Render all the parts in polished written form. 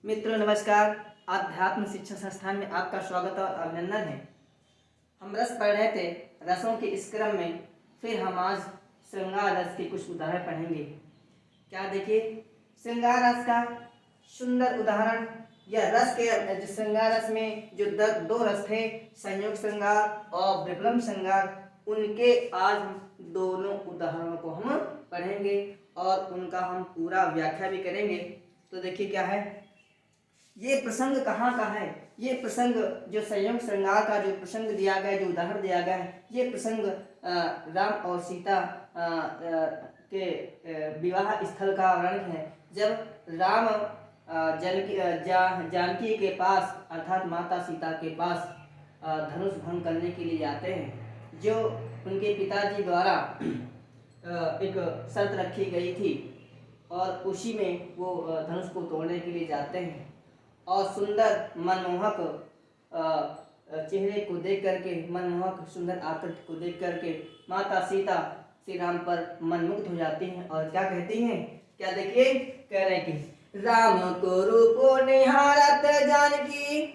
मित्रों नमस्कार। आध्यात्म शिक्षा संस्थान में आपका स्वागत और अभिनंदन है। हम रस पढ़ रहे थे। रसों के इस क्रम में फिर हम आज श्रृंगार रस के कुछ उदाहरण पढ़ेंगे। क्या देखिए, श्रृंगार रस का सुंदर उदाहरण या रस के श्रृंगार रस में जो दो रस थे, संयोग श्रृंगार और विप्लव श्रृंगार, उनके आज दोनों उदाहरणों को हम पढ़ेंगे और उनका हम पूरा व्याख्या भी करेंगे। तो देखिए क्या है, ये प्रसंग कहाँ का है। ये प्रसंग जो संयोग श्रृंगार का जो प्रसंग दिया गया, जो उदाहरण दिया गया है, ये प्रसंग राम और सीता के विवाह स्थल का वर्णन है। जब राम जानकी के पास अर्थात माता सीता के पास धनुष भंग करने के लिए जाते हैं, जो उनके पिताजी द्वारा एक शर्त रखी गई थी और उसी में वो धनुष को तोड़ने के लिए जाते हैं और सुंदर मनमोहक चेहरे को देख करके, मनमोहक सुंदर आकृति को देख करके माता सीता श्री राम पर मनमुग्ध हो जाती हैं और क्या कहती हैं। क्या देखिए, कह रहे हैं कि राम को रूपो निहारत जानकी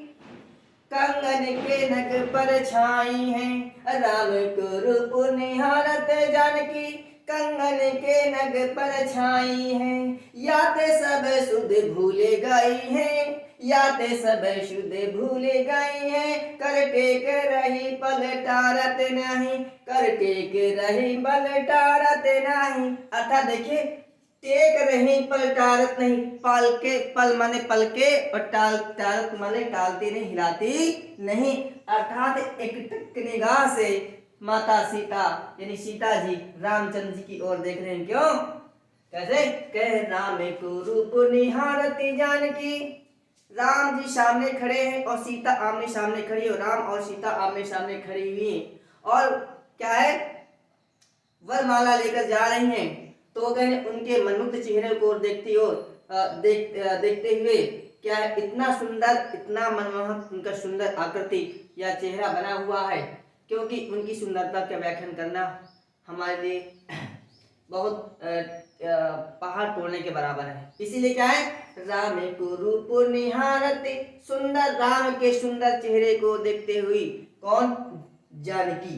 कंगन के नग पर छाई है। राम को रूपो निहारत जानकी कंगन के नग पर छाई है। याते सब सुध भूले गई है, याते सब शुद्ध भूले गई है। कर टेक रही पलटारत नहीं, कर टेक रही पलटारत नहीं। अर्थात देखिए, टेक रही पलटारत नहीं, पल के पल माने पल के और टारत माने टालती नहीं, हिलाती नहीं। अर्थात एक टक निगाह से माता सीता यानी सीता जी रामचंद्र जी की ओर देख रहे हैं। क्यों, कैसे, कह राम को रूप निहारती जानकी। राम जी सामने खड़े हैं और सीता आमने सामने खड़ी है। राम और सीता आमने सामने खड़ी हुई हैं और क्या है, वरमाला लेकर जा रही हैं। तो कहने उनके मनमुग्ध चेहरे को देखती और देखते हुए क्या है, इतना सुंदर, इतना मनमोहक उनका सुंदर आकृति या चेहरा बना हुआ है, क्योंकि उनकी सुंदरता का व्याख्यान करना हमारे लिए बहुत पहाड़ तोड़ने के बराबर है। इसीलिए क्या है, राम को रूप निहारते, सुंदर राम के सुंदर चेहरे को देखते हुए कौन, जानकी।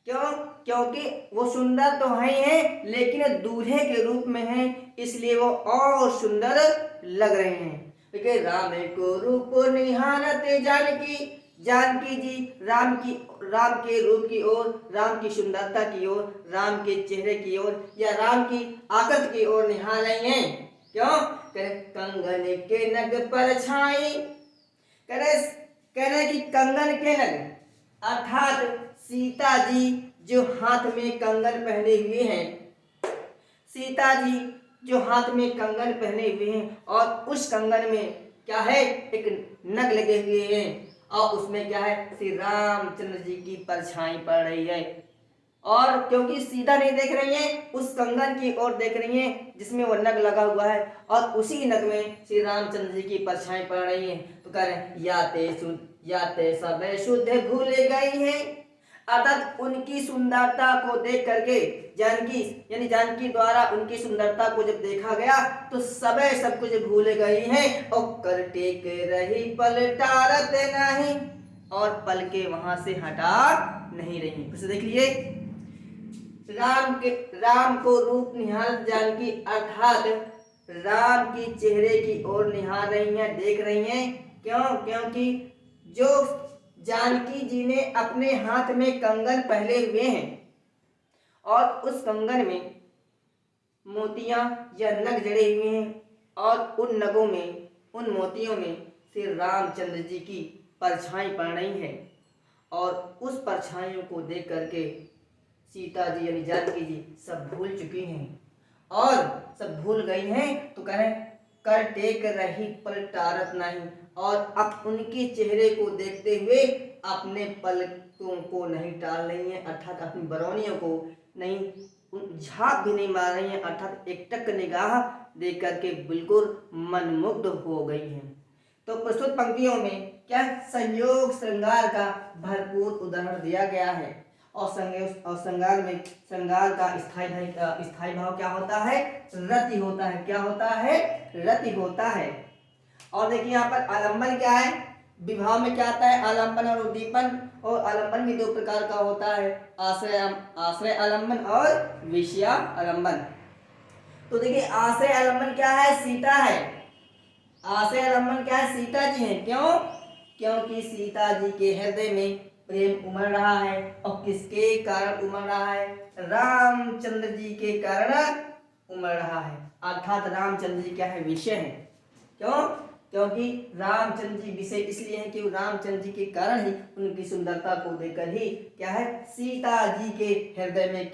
क्यों, क्योंकि वो सुंदर तो है लेकिन दूल्हे के रूप में है, इसलिए वो और सुंदर लग रहे हैं। देखिए, राम को रूप निहारते जानकी, जानकी जी राम के रूप की ओर, राम की सुंदरता की ओर, राम के चेहरे की ओर या राम की आकृति की ओर निहार रही हैं। क्यों, कंगन के नग पर छाई। कह रहे कि कंगन के नग अर्थात सीता जी जो हाथ में कंगन पहने हुए हैं, सीता जी जो हाथ में कंगन पहने हुए हैं और उस कंगन में क्या है, एक नग लगे हुए हैं और उसमें क्या है, श्री रामचंद्र जी की परछाई पड़ रही है। और क्योंकि सीधा नहीं देख रही हैं, उस कंगन की ओर देख रही हैं जिसमें वो नग लगा हुआ है और उसी नग में श्री रामचंद्र जी की परछाई पड़ रही है। तो कह रहे हैं, याते सब शुद्ध भूल गई हैं। अर्थात उनकी सुंदरता को देख करके जानकी यानी जानकी द्वारा उनकी सुंदरता को जब देखा गया तो सब कुछ भूल गई हैं और कर टेक रही पलटारत नहीं, और पल के वहां से हटा नहीं रही। फिर देख लिए, राम को रूप निहार जानकी अर्थात राम की चेहरे की ओर निहार रही हैं, देख रही हैं। क्यों, क्योंकि जो जानकी जी ने अपने हाथ में कंगन पहने हुए हैं और उस कंगन में मोतियां या नग जड़े हुए हैं और उन नगों में, उन मोतियों में श्री रामचंद्र जी की परछाई पड़ रही है और उस परछाइयों को देख करके सीता जी यानी जानकी जी सब भूल चुकी हैं और सब भूल गई हैं। तो कह रहे, कर टेक रही पलटारत नहीं, और अब उनके चेहरे को देखते हुए अपने पलकों को नहीं टाल रही हैं, अर्थात अपनी बरौनियों को नहीं झांक भी नहीं मार रही हैं, अर्थात एकटक निगाह देख करके बिल्कुल मनमुग्ध हो गई हैं। तो प्रस्तुत पंक्तियों में क्या संयोग श्रृंगार का भरपूर उदाहरण दिया गया है और श्रृंगार में श्रृंगार का स्थायी भाव क्या होता है, रति होता है। क्या होता है, रति होता है। और देखिए यहाँ पर आलंबन क्या है, विभाव में क्या आता है, आलंबन और उद्दीपन। और आलंबन भी दो प्रकार का होता है, आश्रय आलंबन और विषय आलंबन। तो देखिए आश्रय आलंबन क्या है, सीता है। आश्रय आलंबन क्या है, सीता जी हैं। क्यों? क्योंकि सीता जी के हृदय में प्रेम उमड़ रहा है। और किसके कारण उमड़ रहा है, रामचंद्र जी के कारण उमड़ रहा है। अर्थात रामचंद्र जी क्या है, विषय है। क्यों? क्योंकि रामचंद्र जी विषय इसलिए हैं कि रामचंद्र जी के कारण ही, उनकी सुंदरता को देखकर ही क्या है, सीता जी के हृदय में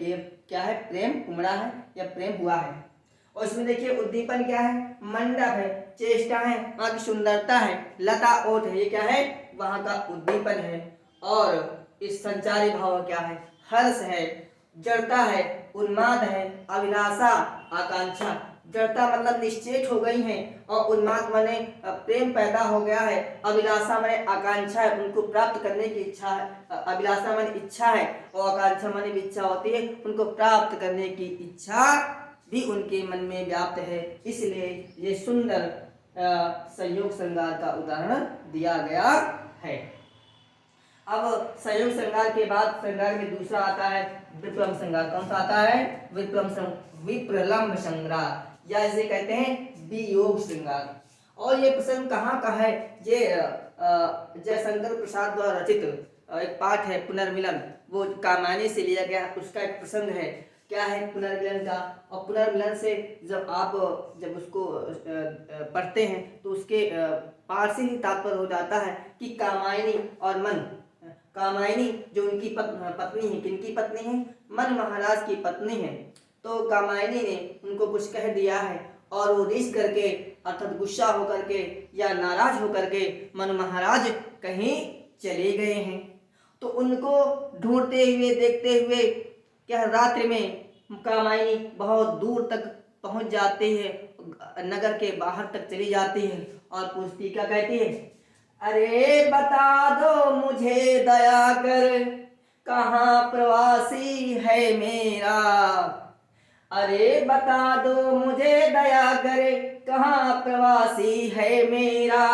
क्या है, प्रेम उमड़ा है या प्रेम हुआ है। और इसमें देखिए उद्दीपन क्या है, मंडप है, चेष्टा है, वहाँ की सुंदरता है, लता ओट है, ये क्या है, वहाँ का उद्दीपन है। और इस संचारी भाव क्या है, हर्ष है, जड़ता है, उन्माद है, अभिलाषा, आकांक्षा। जड़ता मतलब निश्चेत हो गई है, और उन्माद माने प्रेम पैदा हो गया है, अभिलाषा माने आकांक्षा है, उनको प्राप्त करने की इच्छा है। अभिलाषा माने इच्छा है, और आकांक्षा माने भी इच्छा होती है, उनको प्राप्त करने की इच्छा भी उनके मन में व्याप्त है। इसलिए ये सुंदर संयोग श्रृंगार का उदाहरण दिया गया है। अब संयोग श्रृंगार के बाद श्रृंगार में दूसरा आता है विप्रलंब श्रृंगार। कौन सा आता है, विप्रलंब श्रृंगार, या इसे कहते हैं वियोग श्रृंगार। और ये प्रसंग कहाँ का है, ये जयशंकर प्रसाद द्वारा रचित एक पाठ है पुनर्मिलन, वो कामायनी से लिया गया, उसका एक प्रसंग है। क्या है पुनर्मिलन का, और पुनर्मिलन से जब उसको पढ़ते हैं तो उसके पाठ से ही तात्पर्य हो जाता है कि कामायनी और मन, कामायनी जो उनकी पत्नी है, किनकी पत्नी है, मन महाराज की पत्नी है। तो कामायनी ने उनको कुछ कह दिया है, और वो रिस करके अर्थात गुस्सा होकर के या नाराज होकर के मन महाराज कहीं चले गए हैं। तो उनको ढूंढते हुए देखते हुए क्या रात्रि में कामायनी बहुत दूर तक पहुंच जाती है, नगर के बाहर तक चली जाती है, और पूछती क्या कहती है, अरे बता दो मुझे दया कर, कहाँ प्रवासी है मेरा। अरे बता दो मुझे दया कर, कहाँ प्रवासी है मेरा।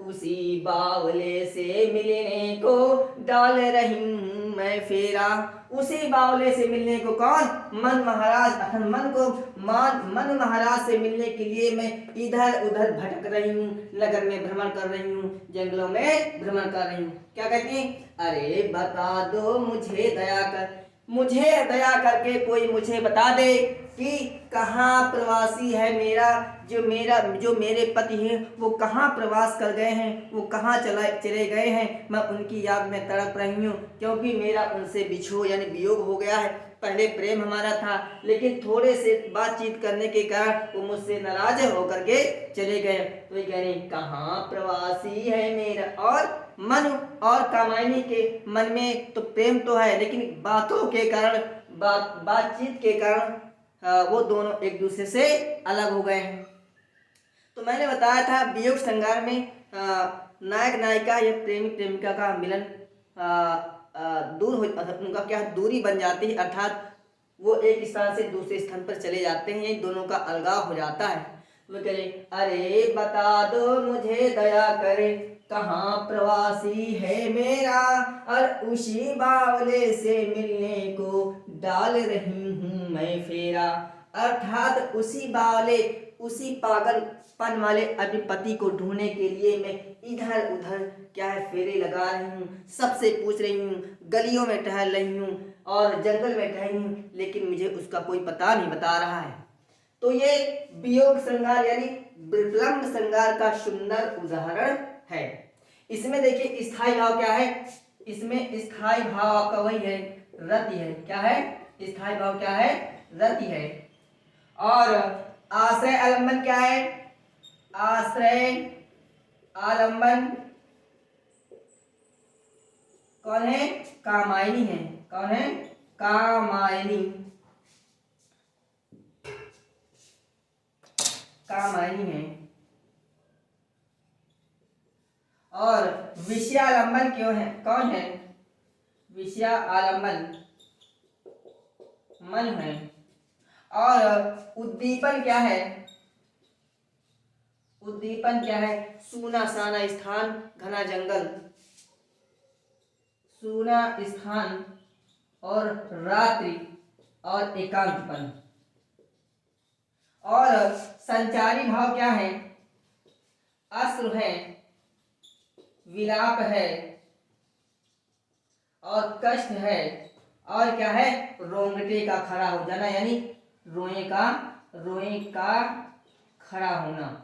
उसी बावले से मिलने को डाल रही हूँ मैं फेरा। उसी बावले से मिलने को कौन, मन महाराज, अर्थात मन महाराज से मिलने के लिए मैं इधर उधर भटक रही हूँ, नगर में भ्रमण कर रही हूँ, जंगलों में भ्रमण कर रही हूँ। क्या कहती है, अरे बता दो मुझे दया कर, मुझे दया करके कोई मुझे बता दे कि कहाँ प्रवासी है मेरा, जो मेरे पति हैं वो कहाँ प्रवास कर गए हैं, वो कहाँ चले गए हैं। मैं उनकी याद में तड़प रही हूँ, क्योंकि मेरा उनसे बिछोह यानी वियोग हो गया है। पहले प्रेम हमारा था, लेकिन थोड़े से बातचीत करने के कारण वो मुझसे नाराज होकर के चले गए। तो ये कह रही कहाँ प्रवासी है मेरा। और मन और कामायनी के मन में तो प्रेम तो है, लेकिन बातों के कारण, बातचीत के कारण वो दोनों एक दूसरे से अलग हो गए हैं। तो मैंने बताया था वियोग श्रृंगार में नायक नायिका या प्रेमी प्रेमिका का मिलन दूर हो, उनका क्या दूरी बन जाती है, अर्थात वो एक स्थान से दूसरे स्थान पर चले जाते हैं, दोनों का अलगाव हो जाता है। वो कह रहे अरे बता दो मुझे दया करे, कहाँ प्रवासी है मेरा, और उसी बावले से मिलने को डाल रही हूँ मैं फेरा। अर्थात उसी बावले, उसी पागलपन वाले अपने पति को ढूंढने के लिए मैं इधर उधर क्या है फेरे लगा रही हूँ, सबसे पूछ रही हूँ, गलियों में टहल रही हूँ और जंगल में टहल हूँ, लेकिन मुझे उसका कोई पता नहीं बता रहा है। तो ये वियोग श्रृंगार यानी विप्रलंब श्रृंगार का सुंदर उदाहरण है। इसमें देखिए स्थायी भाव क्या है, इसमें स्थायी भाव आपका वही है, रति है। क्या है, स्थायी भाव क्या है, रति है। और आश्रय आलंबन क्या है, आश्रय आलंबन कौन है, कामायनी है। कौन है, कामायनी, कामायनी है। और विषयालंबन क्यों है, कौन है, विषयालंबन मन है। और उद्दीपन क्या है, उद्दीपन क्या है? सूना साना स्थान, घना जंगल, सूना स्थान और रात्रि और एकांतपन। और संचारी भाव क्या है? अश्रु है, विलाप है और कष्ट है, और क्या है? रोंगटे का खड़ा हो जाना, यानी रोए का खड़ा होना।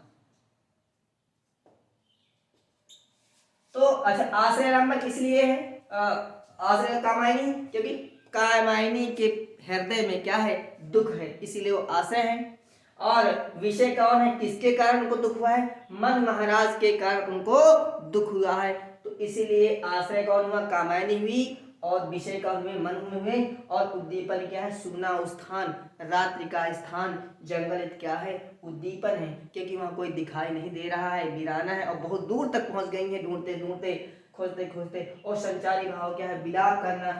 तो अच्छा, आश्रय आलंबन इसलिए है आश्रय कामायनी, क्योंकि कामायनी के हृदय में क्या है? दुख है, इसीलिए वो आश्रय है। और विषय कौन है? किसके कारण उनको दुख हुआ है? मन महाराज के कारण उनको दुख हुआ है, तो इसीलिए आश्रय कौन हुआ? कामायनी हुई, और विषय कौन हुए? मन हुए। और उद्दीपन क्या है? सुगना स्थान, रात्रि का स्थान, जंगल क्या है? उद्दीपन है, क्योंकि वहां कोई दिखाई नहीं दे रहा है, वीराना है और बहुत दूर तक पहुंच गई है, ढूंढते ढूंढते, खोजते खोजते। और संचारी भाव क्या है? विलाप करना,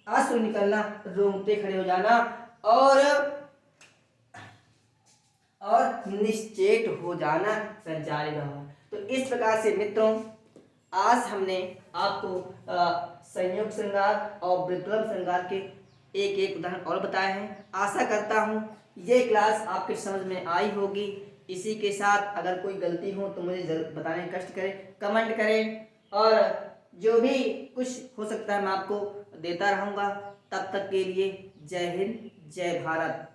अश्रु निकलना, रोंगटे खड़े हो जाना और निश्चेत हो जाना, संचारी भाव। तो इस प्रकार से मित्रों, आज हमने आपको संयुक्त श्रृंगार और विकल्प श्रृंगार के एक एक उदाहरण और बताए हैं। आशा करता हूँ ये क्लास आपके समझ में आई होगी। इसी के साथ अगर कोई गलती हो तो मुझे जरूर बताने का कष्ट करें, कमेंट करें, और जो भी कुछ हो सकता है मैं आपको देता रहूँगा। तब तक के लिए जय हिंद, जय भारत।